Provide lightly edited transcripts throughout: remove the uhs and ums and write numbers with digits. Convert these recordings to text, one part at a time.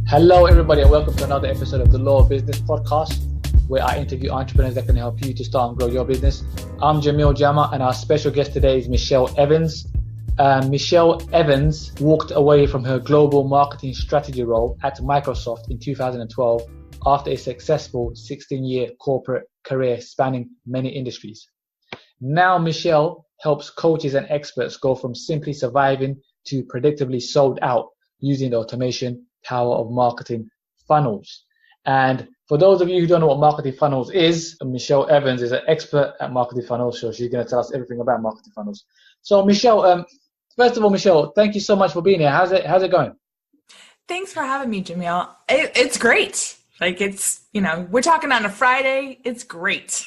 Hello, everybody, and welcome to another episode of the Law of Business podcast, where I interview entrepreneurs that can help you to start and grow your business. I'm Jamil Jama, and our special guest today is Michelle Evans. Michelle Evans walked away from her global marketing strategy role at Microsoft in 2012 after a successful 16-year corporate career spanning many industries. Now, Michelle helps coaches and experts go from simply surviving to predictably sold out using the automation power of marketing funnels. And for those of you who don't know what marketing funnels is, Michelle Evans is an expert at marketing funnels, so she's going to tell us everything about marketing funnels. So Michelle, first of all, Michelle, thank you so much for being here. How's it going? Thanks for having me, Jamil. It's great. Like we're talking on a Friday. It's great.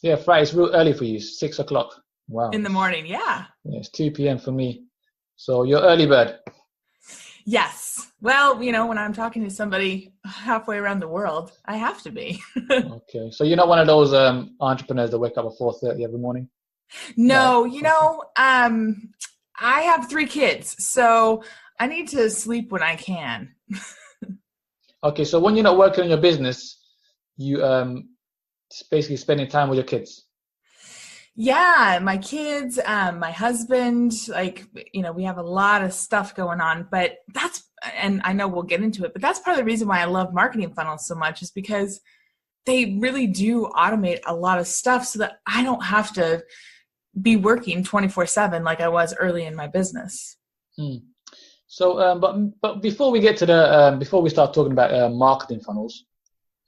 Yeah, Friday. It's real early for you. 6 o'clock. Wow. In the morning. Yeah. It's 2 p.m. for me. So you're early bird. Yes. Well, when I'm talking to somebody halfway around the world, I have to be. Okay. So you're not one of those entrepreneurs that wake up at 4:30 every morning? No, I have 3 kids, so I need to sleep when I can. Okay. So when you're not working on your business, you basically spending time with your kids. Yeah, my kids, my husband, we have a lot of stuff going on, but and I know we'll get into it, but that's part of the reason why I love marketing funnels so much is because they really do automate a lot of stuff so that I don't have to be working 24/7 like I was early in my business. So, but before we get to before we start talking about marketing funnels,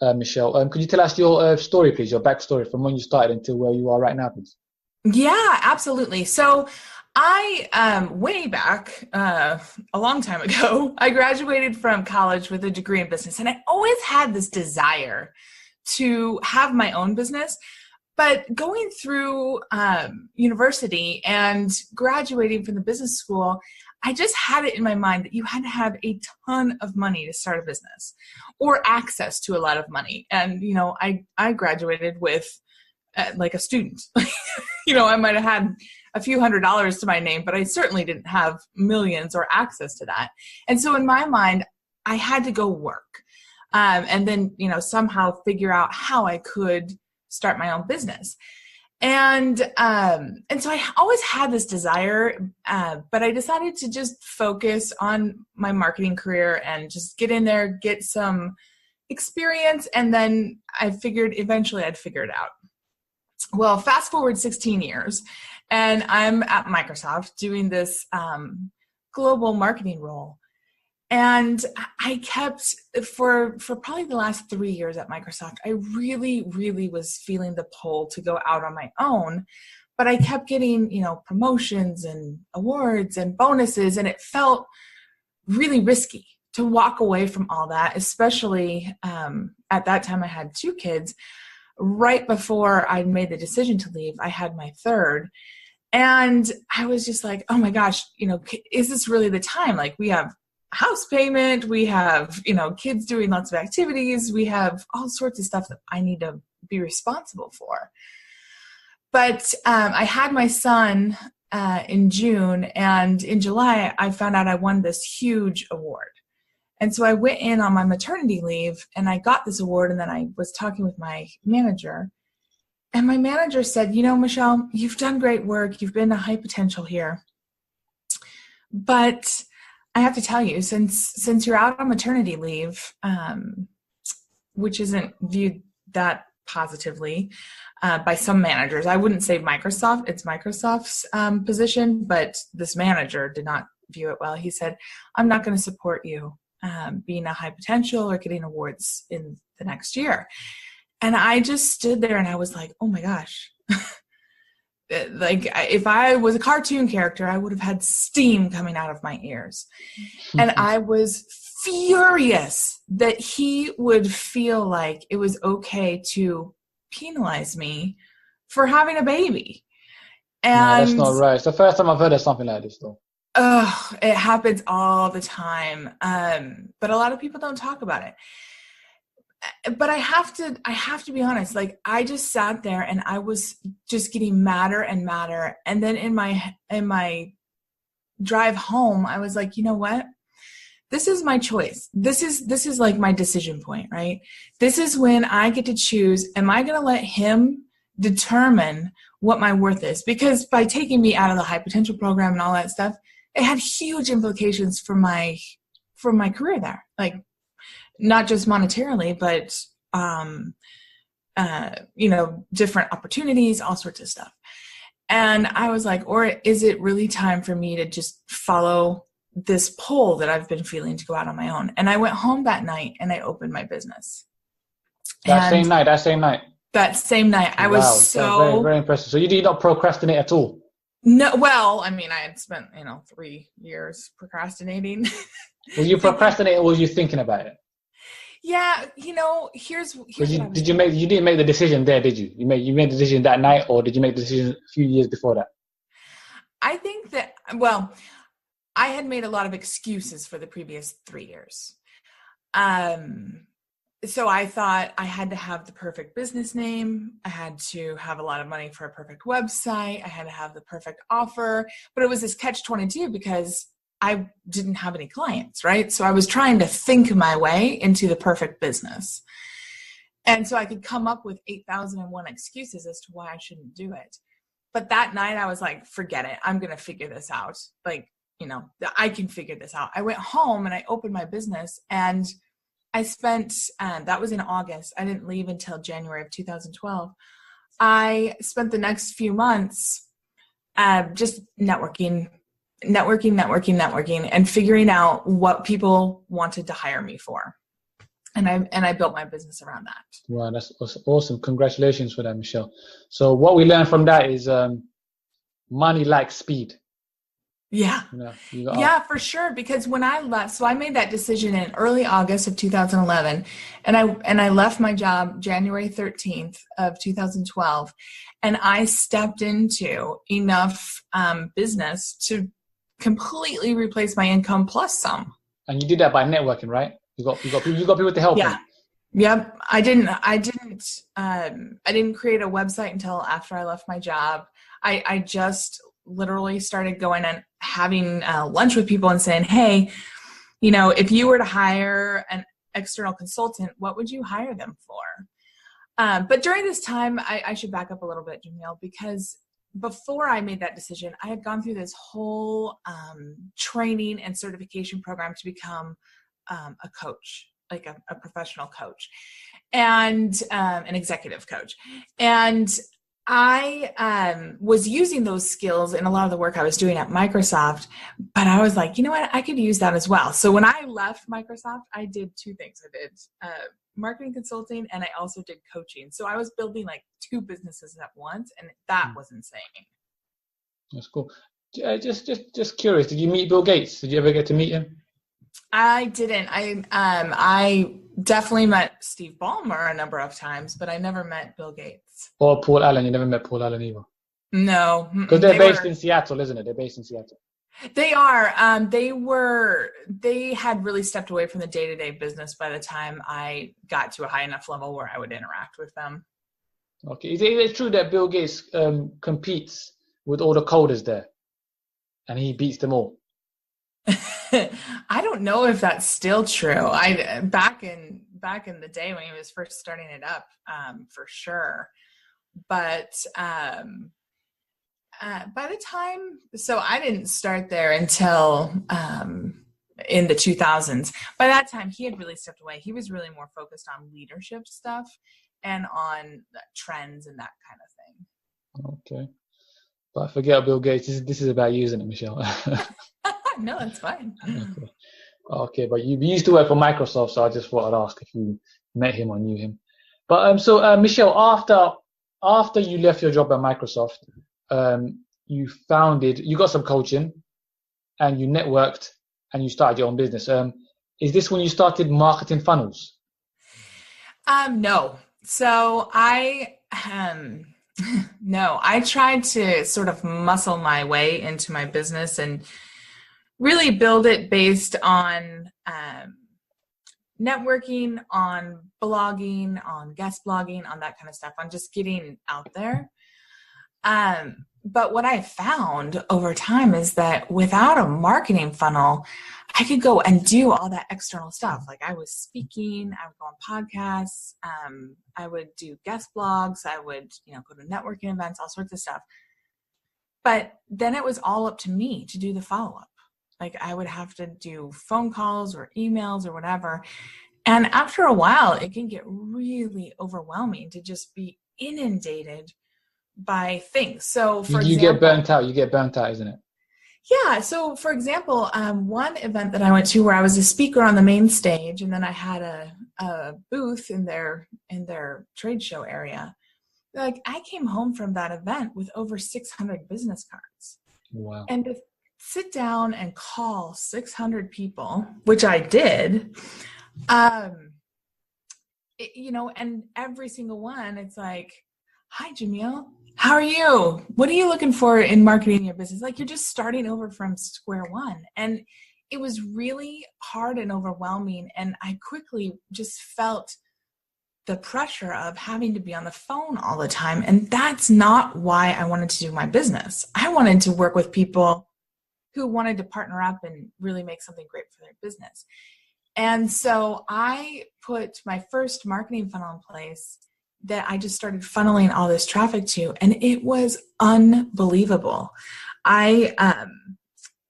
Michelle, could you tell us your story, please, your backstory from when you started until where you are right now, please? Yeah, absolutely. So I, way back a long time ago, I graduated from college with a degree in business, and I always had this desire to have my own business. But going through university and graduating from the business school, I just had it in my mind that you had to have a ton of money to start a business or access to a lot of money. And, I graduated with like a student. I might have had a few $100s to my name, but I certainly didn't have millions or access to that. And so in my mind, I had to go work and then, somehow figure out how I could start my own business. And so I always had this desire, but I decided to just focus on my marketing career and just get in there, get some experience. And then I figured eventually I'd figure it out. Well, fast forward 16 years and I'm at Microsoft doing this global marketing role. And I kept, for probably the last 3 years at Microsoft, I really, really was feeling the pull to go out on my own. But I kept getting, promotions and awards and bonuses, and it felt really risky to walk away from all that, especially at that time I had 2 kids. Right before I made the decision to leave, I had my third. And I was just like, oh my gosh, is this really the time? Like, we have house payment, we have, kids doing lots of activities, we have all sorts of stuff that I need to be responsible for. But I had my son in June, and in July, I found out I won this huge award. And so I went in on my maternity leave and I got this award, and then I was talking with my manager, and my manager said, Michelle, you've done great work. You've been a high potential here. But I have to tell you, since you're out on maternity leave, which isn't viewed that positively by some managers, I wouldn't say Microsoft, it's Microsoft's position, but this manager did not view it well. He said, I'm not going to support you being a high potential or getting awards in the next year. And I just stood there and I was like, oh my gosh. Like, if I was a cartoon character, I would have had steam coming out of my ears. And I was furious that he would feel like it was okay to penalize me for having a baby. And no, that's not right. It's the first time I've heard of something like this, though. It happens all the time. But a lot of people don't talk about it. But I have to be honest, like, I just sat there and I was just getting madder and madder. And then in my drive home, I was like, you know what? this is my choice. This is like my decision point, right? This is when I get to choose, am I going to let him determine what my worth is? Because by taking me out of the high potential program and all that stuff, it had huge implications for my career there. Like, not just monetarily, but, different opportunities, all sorts of stuff. And I was like, or is it really time for me to just follow this pull that I've been feeling to go out on my own? And I went home that night and I opened my business. That same night. I was so very, very impressive. So you did not procrastinate at all? No, well, I mean, I had spent, 3 years procrastinating. Was you procrastinating or were you thinking about it? Yeah, here's what you didn't make the decision there, did you? You made the decision that night, or did you make the decision a few years before that? I think that, well, I had made a lot of excuses for the previous 3 years. So I thought I had to have the perfect business name. I had to have a lot of money for a perfect website. I had to have the perfect offer, but it was this catch-22 because I didn't have any clients, right? So I was trying to think my way into the perfect business. And so I could come up with 8,001 excuses as to why I shouldn't do it. But that night I was like, forget it. I'm going to figure this out. Like, I can figure this out. I went home and I opened my business, and I spent, that was in August. I didn't leave until January of 2012. I spent the next few months just networking, and figuring out what people wanted to hire me for. And I built my business around that. Wow, that's awesome. Congratulations for that, Michelle. So what we learned from that is money likes speed. Yeah. Yeah, for sure. Because when I left, so I made that decision in early August of 2011, and I left my job January 13th of 2012, and I stepped into enough business to completely replace my income plus some. And you did that by networking, right? You got people to help you. Yep. I didn't create a website until after I left my job. I just literally started going and having lunch with people and saying, hey, if you were to hire an external consultant, what would you hire them for? But during this time, I should back up a little bit, Jamil, because before I made that decision, I had gone through this whole training and certification program to become a coach, like a professional coach, and an executive coach. And I was using those skills in a lot of the work I was doing at Microsoft, but I was like, you know what, I could use that as well. So when I left Microsoft, I did 2 things. I did marketing consulting, and I also did coaching. So I was building like 2 businesses at once, and that was insane. That's cool. Just curious, did you meet Bill Gates? Did you ever get to meet him? I didn't. I definitely met Steve Ballmer a number of times, but I never met Bill Gates. Or Paul Allen. You never met Paul Allen either? No. Because they're based in Seattle, isn't it? They're based in Seattle. They are. They had really stepped away from the day-to-day business by the time I got to a high enough level where I would interact with them. Okay. Is it true that Bill Gates competes with all the coders there, and he beats them all? I don't know if that's still true. Back in the day when he was first starting it up, for sure. But by the time, so I didn't start there until in the 2000s. By that time, he had really stepped away. He was really more focused on leadership stuff and on trends and that kind of thing. Okay. But forget Bill Gates. This is about you, isn't it, Michelle? No, that's fine. Okay, but you used to work for Microsoft, so I just thought I'd ask if you met him or knew him. But so Michelle, after you left your job at Microsoft, you got some coaching, and you networked, and you started your own business. Is this when you started marketing funnels? No. So I tried to sort of muscle my way into my business and really build it based on networking, on blogging, on guest blogging, on that kind of stuff, on just getting out there. But what I found over time is that without a marketing funnel, I could go and do all that external stuff. Like I was speaking, I would go on podcasts, I would do guest blogs, I would, go to networking events, all sorts of stuff. But then it was all up to me to do the follow-up. Like I would have to do phone calls or emails or whatever. And after a while, it can get really overwhelming to just be inundated by things. So for You example, get burnt out. You get burnt out, isn't it? yeah. So for example, one event that I went to where I was a speaker on the main stage, and then I had a booth in their trade show area. Like I came home from that event with over 600 business cards. Wow. And to sit down and call 600 people, which I did, and every single one, it's like, hi, Jamil, how are you? What are you looking for in marketing your business? Like you're just starting over from square one. And it was really hard and overwhelming. And I quickly just felt the pressure of having to be on the phone all the time. And that's not why I wanted to do my business. I wanted to work with people who wanted to partner up and really make something great for their business. And so I put my first marketing funnel in place that I just started funneling all this traffic to, and it was unbelievable. I'd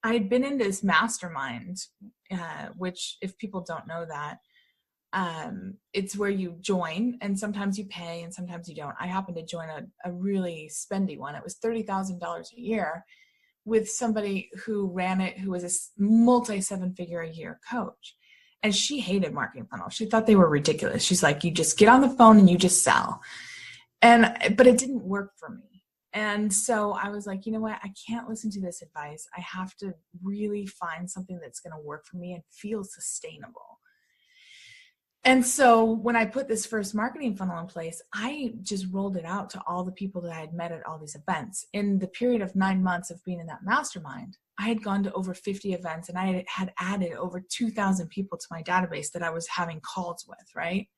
been in this mastermind, which if people don't know that, it's where you join and sometimes you pay and sometimes you don't. I happened to join a really spendy one. It was $30,000 a year with somebody who ran it, who was a multi-seven-figure a year coach. And she hated marketing funnels. She thought they were ridiculous. She's like, you just get on the phone and you just sell. But it didn't work for me. And so I was like, you know what? I can't listen to this advice. I have to really find something that's going to work for me and feel sustainable. And so when I put this first marketing funnel in place, I just rolled it out to all the people that I had met at all these events. In the period of 9 months of being in that mastermind, I had gone to over 50 events and I had added over 2,000 people to my database that I was having calls with, right?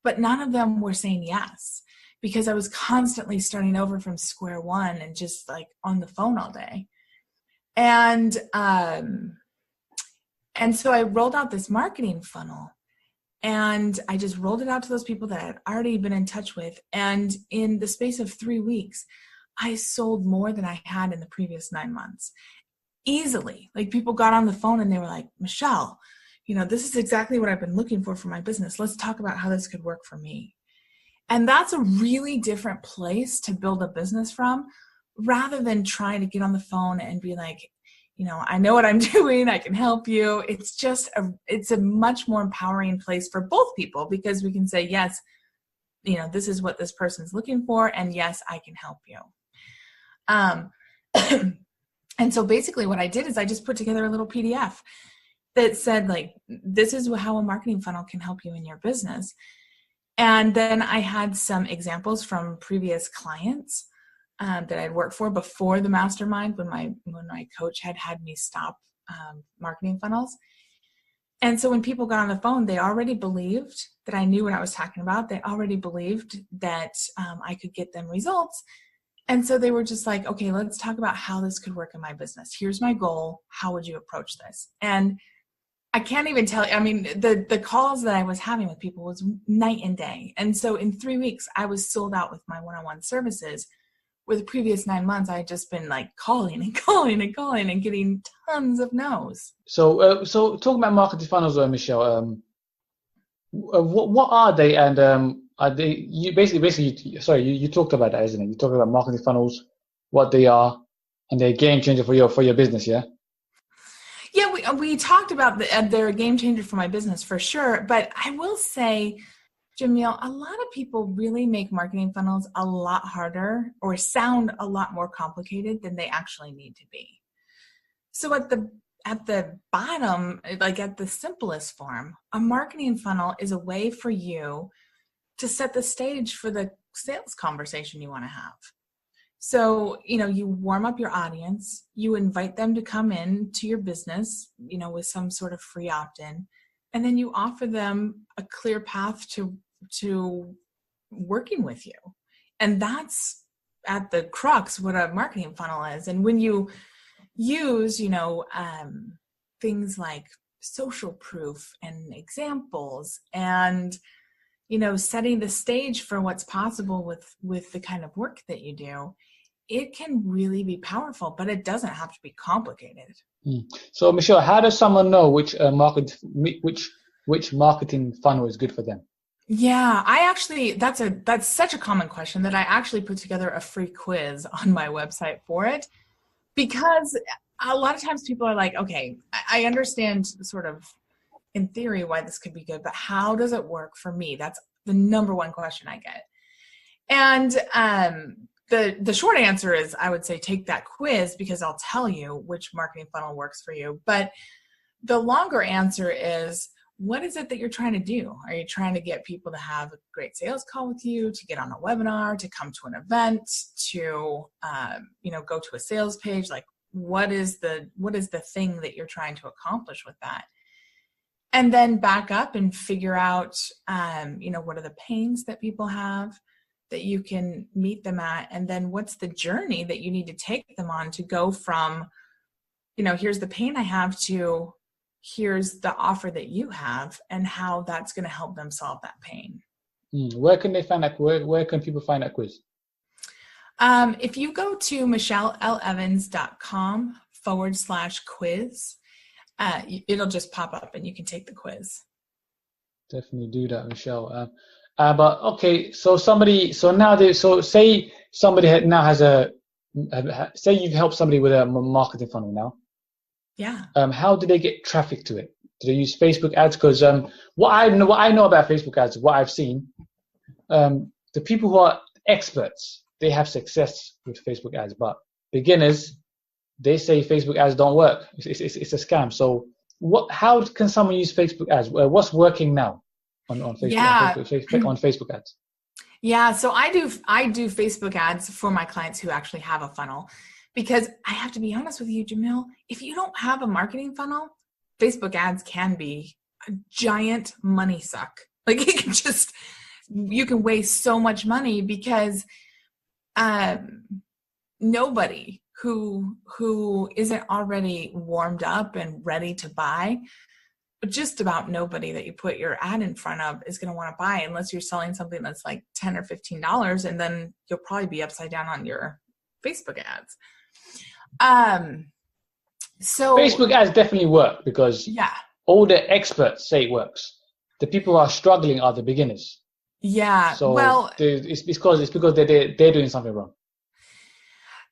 But none of them were saying yes because I was constantly starting over from square one and just like on the phone all day. And so I rolled out this marketing funnel. And I just rolled it out to those people that I had already been in touch with. And in the space of 3 weeks, I sold more than I had in the previous 9 months. Easily. Like people got on the phone and they were like, Michelle, this is exactly what I've been looking for my business. Let's talk about how this could work for me. And that's a really different place to build a business from, rather than trying to get on the phone and be like, I know what I'm doing. I can help you. It's a much more empowering place for both people because we can say, yes, this is what this person's looking for. And yes, I can help you. And so basically what I did is I just put together a little PDF that said like, this is how a marketing funnel can help you in your business. And then I had some examples from previous clients that I'd worked for before the mastermind when my coach had me stop marketing funnels. And so when people got on the phone, they already believed that I knew what I was talking about. They already believed that I could get them results. And so they were just like, okay, let's talk about how this could work in my business. Here's my goal. How would you approach this? And I can't even tell you, I mean, the calls that I was having with people was night and day. And so in 3 weeks, I was sold out with my one-on-one services. Where the previous 9 months, I had just been like calling and calling and calling and getting tons of no's. So talking about marketing funnels, Michelle, what are they? And are they? You you talked about that, isn't it? You talked about marketing funnels, what they are, and they're a game changer for your business, yeah. Yeah, we talked about they're a game changer for my business for sure. But I will say, Jamil, a lot of people really make marketing funnels a lot harder or sound a lot more complicated than they actually need to be. So at the bottom, like at the simplest form, a marketing funnel is a way for you to set the stage for the sales conversation you want to have. So, you warm up your audience, you invite them to come in to your business, with some sort of free opt-in, and then you offer them a clear path to working with you. And that's at the crux what a marketing funnel is. And when you use, things like social proof and examples and, setting the stage for what's possible with the kind of work that you do, it can really be powerful, but it doesn't have to be complicated. So Michelle, how does someone know which marketing funnel is good for them? Yeah, that's such a common question that I actually put together a free quiz on my website for it, because a lot of times people are like, okay, I understand sort of in theory why this could be good, but how does it work for me? That's the number one question I get. And the short answer is, I would say take that quiz, because I'll tell you which marketing funnel works for you. But the longer answer is, what is it that you're trying to do? Are you trying to get people to have a great sales call with you, to get on a webinar, to come to an event, to go to a sales page? Like, what is the thing that you're trying to accomplish with that? And then back up and figure out, what are the pains that people have that you can meet them at? And then what's the journey that you need to take them on to go from, here's the pain I have, to here's the offer that you have, and how that's going to help them solve that pain. Where can they find that? Where can people find that quiz? If you go to michellelevans.com/quiz, it'll just pop up and you can take the quiz. Definitely do that, Michelle. But okay, say somebody now has say you've helped somebody with a marketing funnel now. Yeah. How do they get traffic to it? Do they use Facebook ads? Because what I know about Facebook ads, what I've seen, the people who are experts, they have success with Facebook ads, but beginners, they say Facebook ads don't work. It's a scam. So how can someone use Facebook ads? What's working now on Facebook? Yeah. On Facebook ads? Yeah, so I do Facebook ads for my clients who actually have a funnel, because I have to be honest with you, Jamil, if you don't have a marketing funnel, Facebook ads can be a giant money suck. Like, you can waste so much money, because nobody who isn't already warmed up and ready to buy, just about nobody that you put your ad in front of is going to want to buy, unless you're selling something that's like $10 or $15, and then you'll probably be upside down on your Facebook ads. So Facebook ads definitely work, because all the experts say it works. The people who are struggling are the beginners. Yeah. So it's because they're doing something wrong.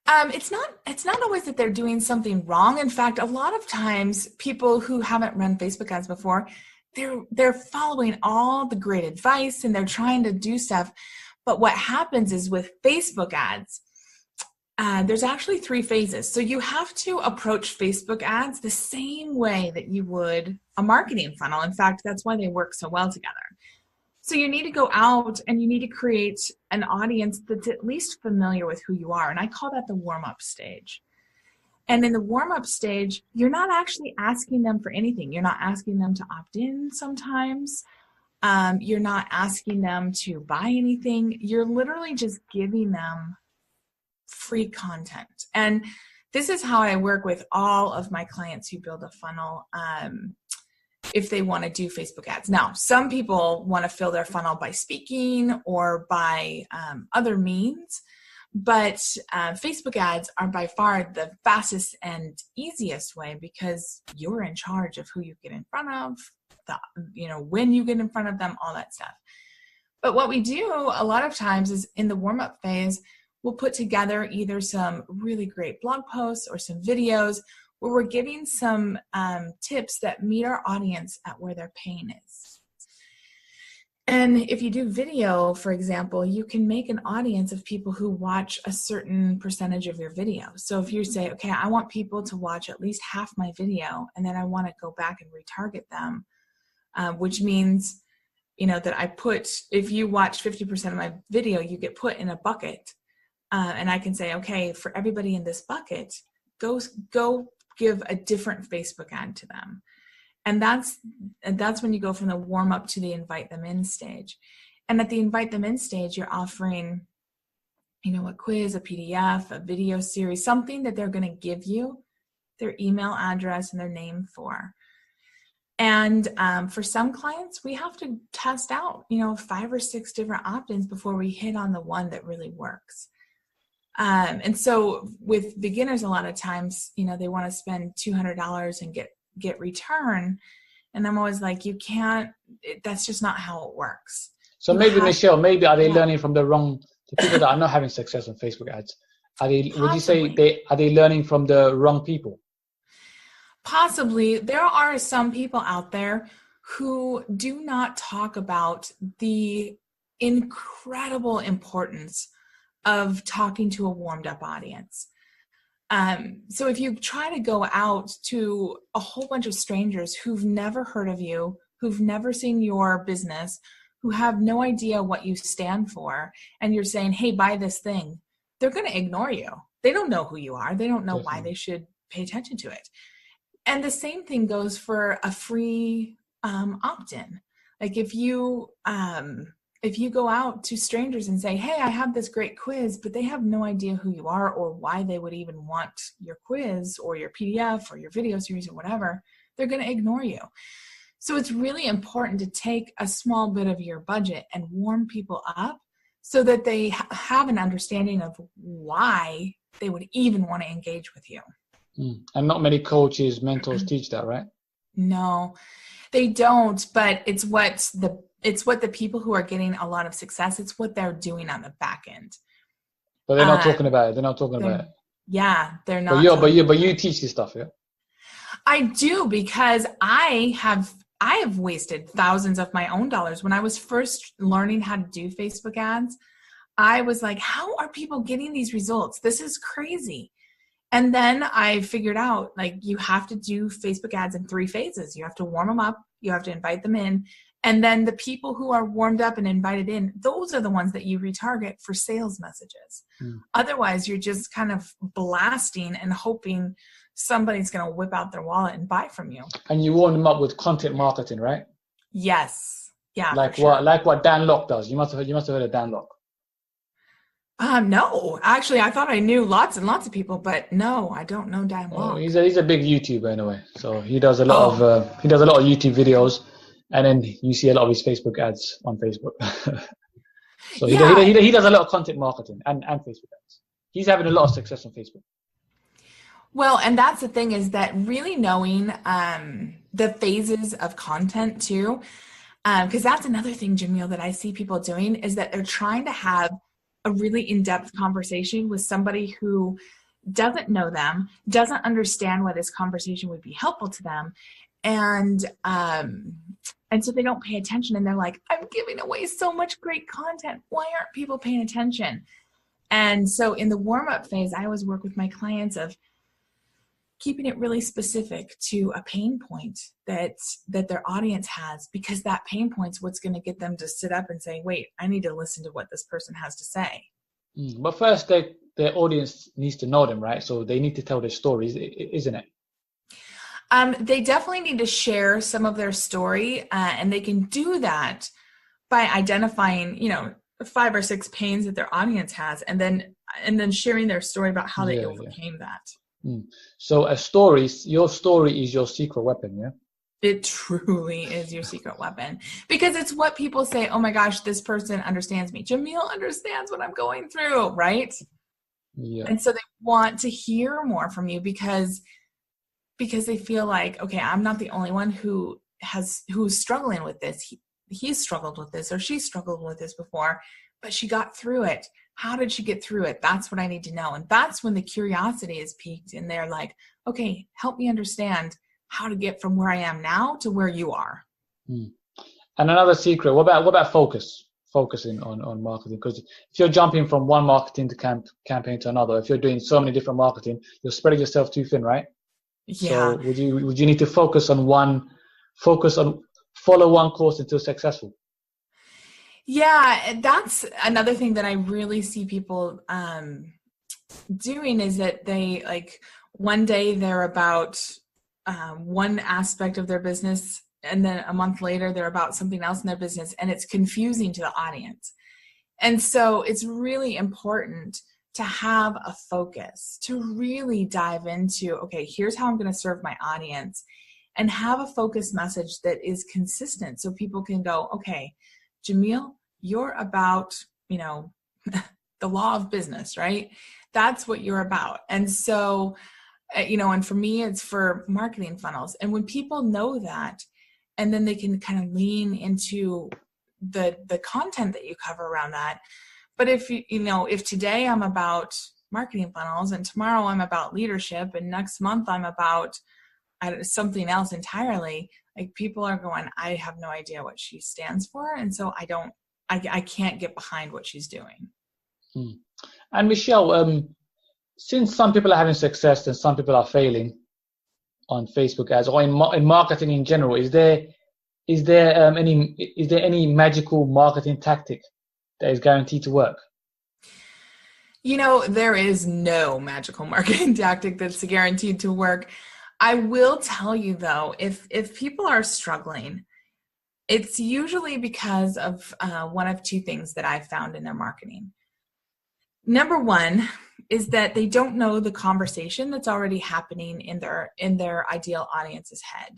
It's not always that they're doing something wrong. In fact, a lot of times people who haven't run Facebook ads before, they're following all the great advice and they're trying to do stuff. But what happens is, with Facebook ads, there's actually 3 phases. So you have to approach Facebook ads the same way that you would a marketing funnel. In fact, that's why they work so well together. So you need to go out and you need to create an audience that's at least familiar with who you are. And I call that the warm-up stage. And in the warm-up stage, you're not actually asking them for anything. You're not asking them to opt in sometimes. You're not asking them to buy anything. You're literally just giving them free content. And this is how I work with all of my clients who build a funnel. If they want to do Facebook ads. Now, some people want to fill their funnel by speaking or by other means, but Facebook ads are by far the fastest and easiest way, because you're in charge of who you get in front of, when you get in front of them, all that stuff. But what we do a lot of times is, in the warm-up phase, we'll put together either some really great blog posts or some videos where we're giving some tips that meet our audience at where their pain is. And if you do video, for example, you can make an audience of people who watch a certain percentage of your video. So if you say, okay, I want people to watch at least half my video, and then I want to go back and retarget them, which means, that if you watch 50% of my video, you get put in a bucket. And I can say, okay, for everybody in this bucket, go give a different Facebook ad to them. And that's when you go from the warm up to the invite them in stage. And at the invite them in stage, you're offering, a quiz, a PDF, a video series, something that they're going to give you their email address and their name for. And for some clients, we have to test out, 5 or 6 different opt-ins before we hit on the one that really works. And so with beginners, a lot of times, they want to spend $200 and get return. And I'm always like, you can't, that's just not how it works. So maybe, Michelle, maybe are they learning from the people that are not having success on Facebook ads? Would you say are they learning from the wrong people? Possibly. There are some people out there who do not talk about the incredible importance of talking to a warmed up audience. So if you try to go out to a whole bunch of strangers who've never heard of you, who've never seen your business, who have no idea what you stand for, and you're saying, hey, buy this thing, they're going to ignore you. They don't know who you are. They don't know why they should pay attention to it. And the same thing goes for a free opt-in. Like if you go out to strangers and say, hey, I have this great quiz, but they have no idea who you are or why they would even want your quiz or your PDF or your video series or whatever, they're going to ignore you. So it's really important to take a small bit of your budget and warm people up so that they have an understanding of why they would even want to engage with you. And not many coaches, mentors teach that, right? No, they don't, but it's what the people who are getting a lot of success, it's what they're doing on the back end. But they're not talking about it. They're not talking about it. Yeah, they're not. But you teach this stuff, yeah? I do, because I have wasted thousands of my own dollars. When I was first learning how to do Facebook ads, I was like, how are people getting these results? This is crazy. And then I figured out, like, you have to do Facebook ads in 3 phases. You have to warm them up, you have to invite them in, and then the people who are warmed up and invited in, those are the ones that you retarget for sales messages. Otherwise, you're just kind of blasting and hoping somebody's going to whip out their wallet and buy from you. And you warm them up with content marketing, right? Yes. Yeah. Like what Dan Locke does. You must have heard of Dan Locke. No, actually, I thought I knew lots and lots of people, but no, I don't know Dan Locke. He's a big YouTuber anyway, so he does a lot of YouTube videos, and then you see a lot of his Facebook ads on Facebook. So he does a lot of content marketing and Facebook ads. He's having a lot of success on Facebook. Well, and that's the thing, is that really knowing the phases of content too, because that's another thing, Jamil, that I see people doing, is that they're trying to have a really in-depth conversation with somebody who doesn't know them, doesn't understand why this conversation would be helpful to them. And so they don't pay attention, and they're like, I'm giving away so much great content. Why aren't people paying attention? And so in the warm-up phase, I always work with my clients of keeping it really specific to a pain point that their audience has, because that pain point's what's going to get them to sit up and say, wait, I need to listen to what this person has to say. But first, their audience needs to know them, right? So they need to tell their stories, isn't it? They definitely need to share some of their story, and they can do that by identifying, 5 or 6 pains that their audience has, and then sharing their story about how they overcame that. So your story is your secret weapon, yeah? It truly is your secret weapon, because it's what people say, oh my gosh, this person understands me. Jamil understands what I'm going through, right? Yeah. And so they want to hear more from you because they feel like, okay, I'm not the only one who's struggling with this. He's struggled with this, or she struggled with this before, but she got through it. How did she get through it? That's what I need to know. And that's when the curiosity is piqued, and they're like, okay, help me understand how to get from where I am now to where you are. And another secret, what about focusing on marketing? Because if you're jumping from one marketing campaign to another, if you're doing so many different marketing, you're spreading yourself too thin, right? Yeah. So would you need to follow one course until successful? Yeah, that's another thing that I really see people doing, is that they, like, one day they're about one aspect of their business, and then a month later they're about something else in their business, and it's confusing to the audience. And so it's really important to have a focus, to really dive into, okay, here's how I'm going to serve my audience, and have a focused message that is consistent so people can go, okay, Jamil, you're about, the law of business, right? That's what you're about. And so, and for me, it's for marketing funnels. And when people know that, and then they can kind of lean into the content that you cover around that. But if if today I'm about marketing funnels, and tomorrow I'm about leadership, and next month I'm about something else entirely, like, people are going, I have no idea what she stands for. And so I can't get behind what she's doing. And Michelle, since some people are having success and some people are failing on Facebook ads, or in marketing in general, is there any magical marketing tactic that is guaranteed to work? There is no magical marketing tactic that's guaranteed to work. I will tell you though, if people are struggling, it's usually because of one of two things that I've found in their marketing. Number one is that they don't know the conversation that's already happening in their ideal audience's head.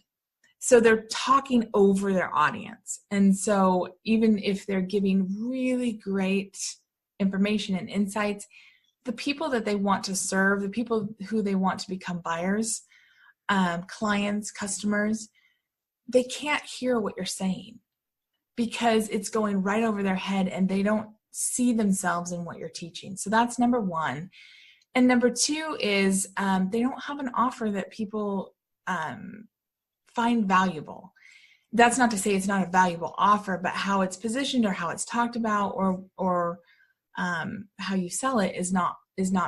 So they're talking over their audience. And so even if they're giving really great information and insights, the people that they want to serve, the people who they want to become buyers, clients, customers, they can't hear what you're saying because it's going right over their head and they don't see themselves in what you're teaching. So that's number one. And number two is they don't have an offer that people find valuable. That's not to say it's not a valuable offer, but how it's positioned or how it's talked about or how you sell it is not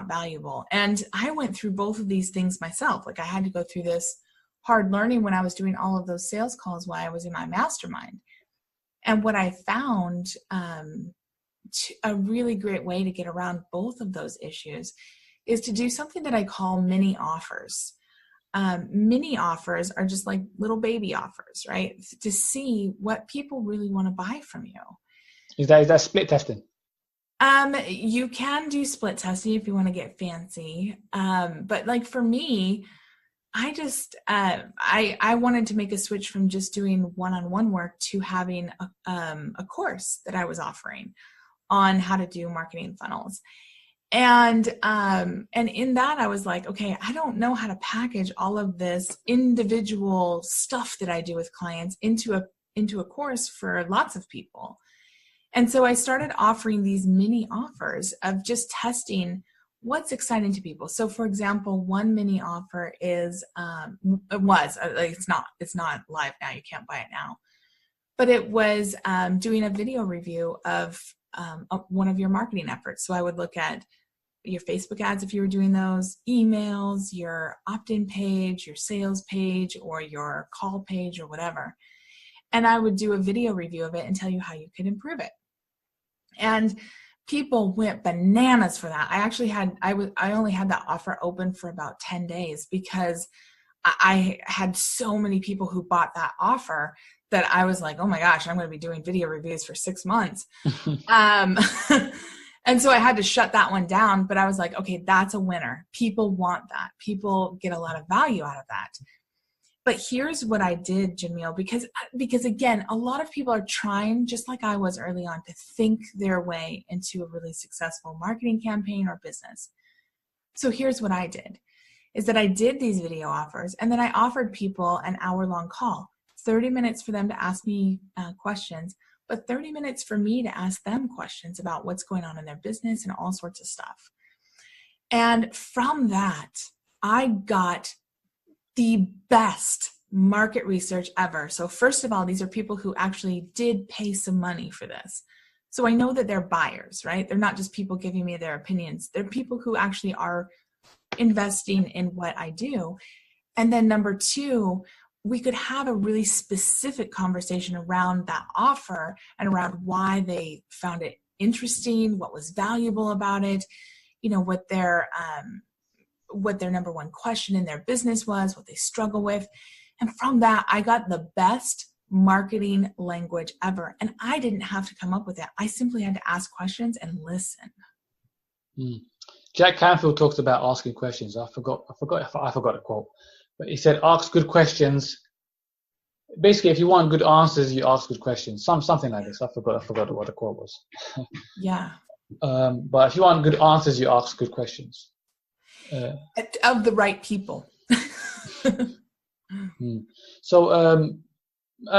valuable. And I went through both of these things myself. Like, I had to go through this hard learning when I was doing all of those sales calls while I was in my mastermind. And what I found, a really great way to get around both of those issues is to do something that I call mini offers. Mini offers are just like little baby offers, right? To see what people really want to buy from you. Is that split testing? You can do split testing if you want to get fancy. But like for me, I just, I wanted to make a switch from just doing one-on-one work to having a course that I was offering on how to do marketing funnels. And in that I was like, okay, I don't know how to package all of this individual stuff that I do with clients into a course for lots of people. And so I started offering these mini offers of just testing what's exciting to people. So for example, one mini offer is, it's not live now. You can't buy it now, but it was doing a video review of one of your marketing efforts. So I would look at your Facebook ads, if you were doing those, emails, your opt-in page, your sales page, or your call page or whatever. And I would do a video review of it and tell you how you could improve it. And people went bananas for that. I only had that offer open for about 10 days because I had so many people who bought that offer that I was like, oh my gosh, I'm going to be doing video reviews for 6 months. And so I had to shut that one down, but I was like, okay, that's a winner. People want that. People get a lot of value out of that. But here's what I did, Jamil, because again, a lot of people are trying, just like I was early on, to think their way into a really successful marketing campaign or business. So here's what I did, is that I did these video offers, and then I offered people an hour-long call, 30 minutes for them to ask me questions, but 30 minutes for me to ask them questions about what's going on in their business and all sorts of stuff. And from that, I got the best market research ever. So first of all, these are people who actually did pay some money for this. So I know that they're buyers, right? They're not just people giving me their opinions. They're people who actually are investing in what I do. And then number two, we could have a really specific conversation around that offer and around why they found it interesting, what was valuable about it, what their number one question in their business was, what they struggle with. And from that, I got the best marketing language ever. And I didn't have to come up with that. I simply had to ask questions and listen. Jack Canfield talks about asking questions. I forgot the quote, but he said, ask good questions. Basically, if you want good answers, you ask good questions. Something like this. I forgot what the quote was. Yeah. But if you want good answers, you ask good questions. Of the right people. So,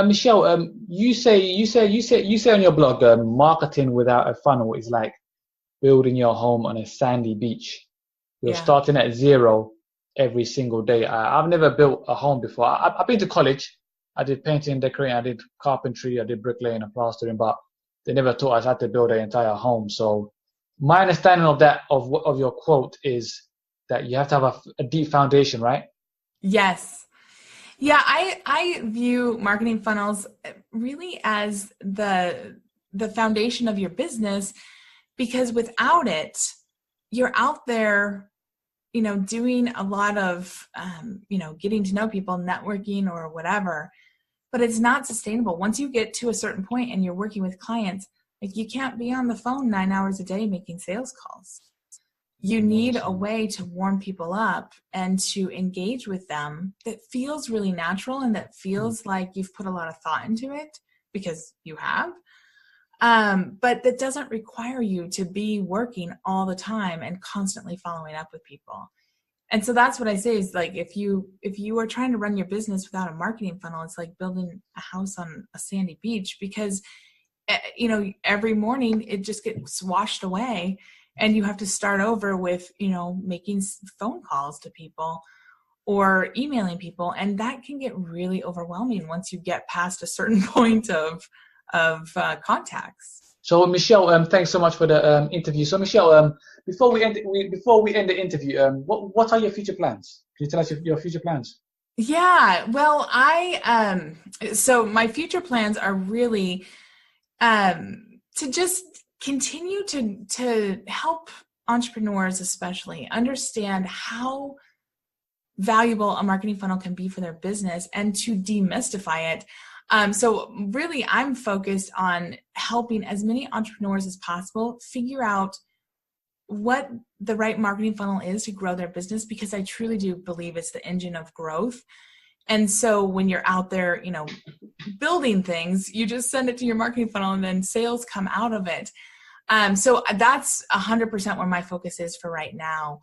Michelle, you say on your blog, marketing without a funnel is like building your home on a sandy beach. You're starting at zero every single day. I've never built a home before. I've been to college. I did painting and decorating. I did carpentry. I did bricklaying and plastering, but they never taught us how to build an entire home. So my understanding of that, of your quote, is that you have to have a deep foundation, right? Yes. Yeah, I view marketing funnels really as the foundation of your business, because without it, you're out there, doing a lot of, getting to know people, networking or whatever, but it's not sustainable. Once you get to a certain point and you're working with clients, like, you can't be on the phone 9 hours a day making sales calls. You need a way to warm people up and to engage with them that feels really natural and that feels like you've put a lot of thought into it, because you have. But that doesn't require you to be working all the time and constantly following up with people. And so that's what I say is, like, if you are trying to run your business without a marketing funnel, it's like building a house on a sandy beach, because, every morning it just gets washed away and you have to start over with, making phone calls to people or emailing people. And that can get really overwhelming once you get past a certain point of contacts. So Michelle, thanks so much for the interview. So Michelle, before we end the interview, what are your future plans? Can you tell us your future plans? Yeah, well, so my future plans are really to just continue to help entrepreneurs, especially, understand how valuable a marketing funnel can be for their business and to demystify it. So really, I'm focused on helping as many entrepreneurs as possible figure out what the right marketing funnel is to grow their business, because I truly do believe it's the engine of growth. And so when you're out there, building things, you just send it to your marketing funnel and then sales come out of it. So that's 100% where my focus is for right now.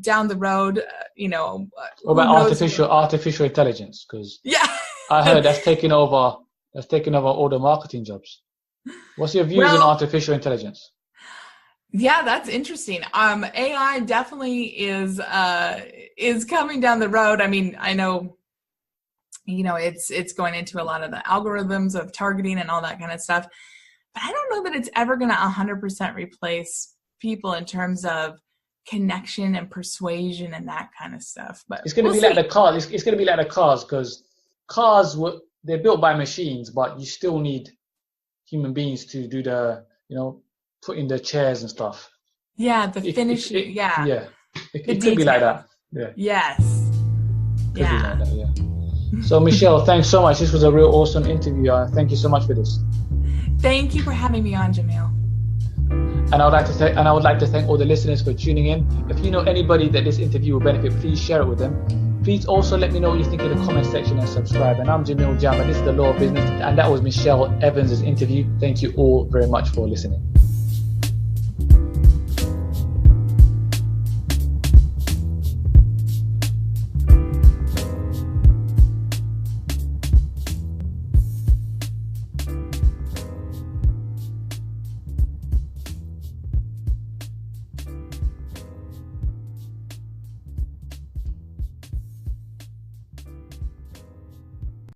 Down the road, what about artificial intelligence? Because I heard that's taking over all the marketing jobs. What's your views on artificial intelligence? Yeah, that's interesting. AI definitely is coming down the road. I mean, I know, it's going into a lot of the algorithms of targeting and all that kind of stuff, but I don't know that it's ever going to 100% replace people in terms of connection and persuasion and that kind of stuff. But it's going to be like the cars. It's going to be like the cars, because cars they're built by machines, but you still need human beings to do the, put in the chairs and stuff. Yeah, the finishing. Yeah, it could be like that. Yeah. Yes. Could be like that, yeah. So Michelle, thanks so much. This was a real awesome interview. Thank you so much for this. Thank you for having me on, Jamil. And I would like to thank all the listeners for tuning in. If you know anybody that this interview will benefit, please share it with them. Please also let me know what you think in the comment section and subscribe. And I'm Jamil Jama. This is The Law of Business, and that was Michelle Evans' interview. Thank you all very much for listening.